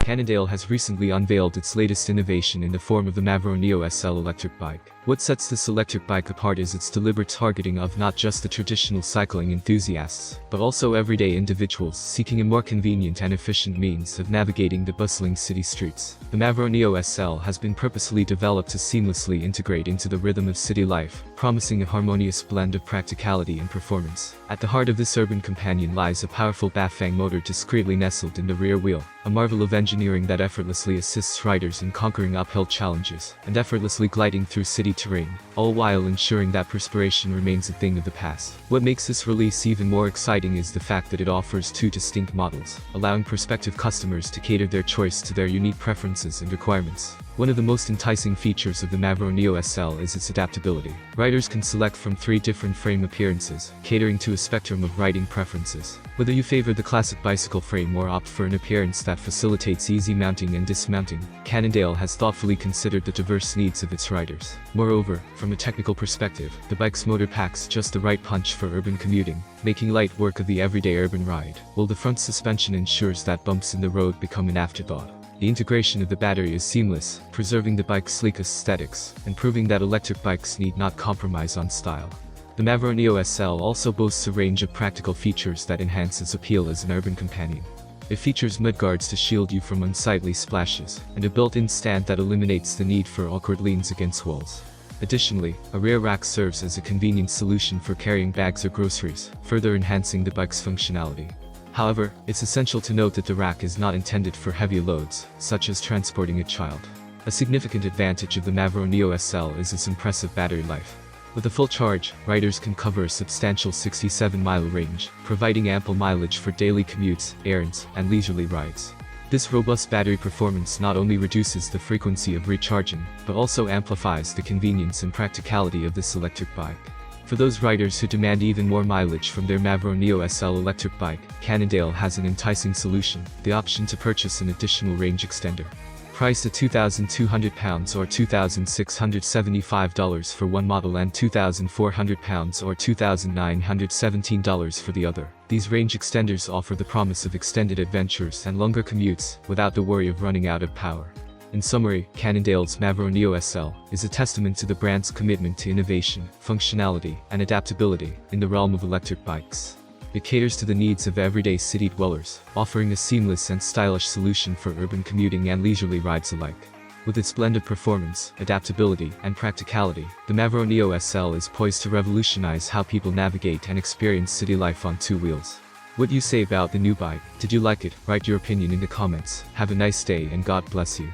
Cannondale has recently unveiled its latest innovation in the form of the Mavaro Neo SL electric bike. What sets this electric bike apart is its deliberate targeting of not just the traditional cycling enthusiasts, but also everyday individuals seeking a more convenient and efficient means of navigating the bustling city streets. The Mavaro Neo SL has been purposely developed to seamlessly integrate into the rhythm of city life, promising a harmonious blend of practicality and performance. At the heart of this urban companion lies a powerful Bafang motor discreetly nestled in the rear wheel, a marvel of engineering that effortlessly assists riders in conquering uphill challenges and effortlessly gliding through city terrain, all while ensuring that perspiration remains a thing of the past. What makes this release even more exciting is the fact that it offers two distinct models, allowing prospective customers to cater their choice to their unique preferences and requirements. One of the most enticing features of the Mavaro Neo SL is its adaptability. Riders can select from 3 different frame appearances, catering to a spectrum of riding preferences. Whether you favor the classic bicycle frame or opt for an appearance that facilitates easy mounting and dismounting, Cannondale has thoughtfully considered the diverse needs of its riders. Moreover, from a technical perspective, the bike's motor packs just the right punch for urban commuting, making light work of the everyday urban ride, while the front suspension ensures that bumps in the road become an afterthought. The integration of the battery is seamless, preserving the bike's sleek aesthetics, and proving that electric bikes need not compromise on style. The Mavaro Neo SL also boasts a range of practical features that enhance its appeal as an urban companion. It features mudguards to shield you from unsightly splashes, and a built-in stand that eliminates the need for awkward leans against walls. Additionally, a rear rack serves as a convenient solution for carrying bags or groceries, further enhancing the bike's functionality. However, it's essential to note that the rack is not intended for heavy loads, such as transporting a child. A significant advantage of the Mavaro Neo SL is its impressive battery life. With a full charge, riders can cover a substantial 67-mile range, providing ample mileage for daily commutes, errands, and leisurely rides. This robust battery performance not only reduces the frequency of recharging, but also amplifies the convenience and practicality of this electric bike. For those riders who demand even more mileage from their Mavaro Neo SL electric bike, Cannondale has an enticing solution: the option to purchase an additional range extender. Priced at £2,200 or $2,675 for one model and £2,400 or $2,917 for the other, these range extenders offer the promise of extended adventures and longer commutes, without the worry of running out of power. In summary, Cannondale's Mavaro Neo SL is a testament to the brand's commitment to innovation, functionality, and adaptability in the realm of electric bikes. It caters to the needs of everyday city dwellers, offering a seamless and stylish solution for urban commuting and leisurely rides alike. With its blend of performance, adaptability, and practicality, the Mavaro Neo SL is poised to revolutionize how people navigate and experience city life on 2 wheels. What do you say about the new bike? Did you like it? Write your opinion in the comments. Have a nice day and God bless you.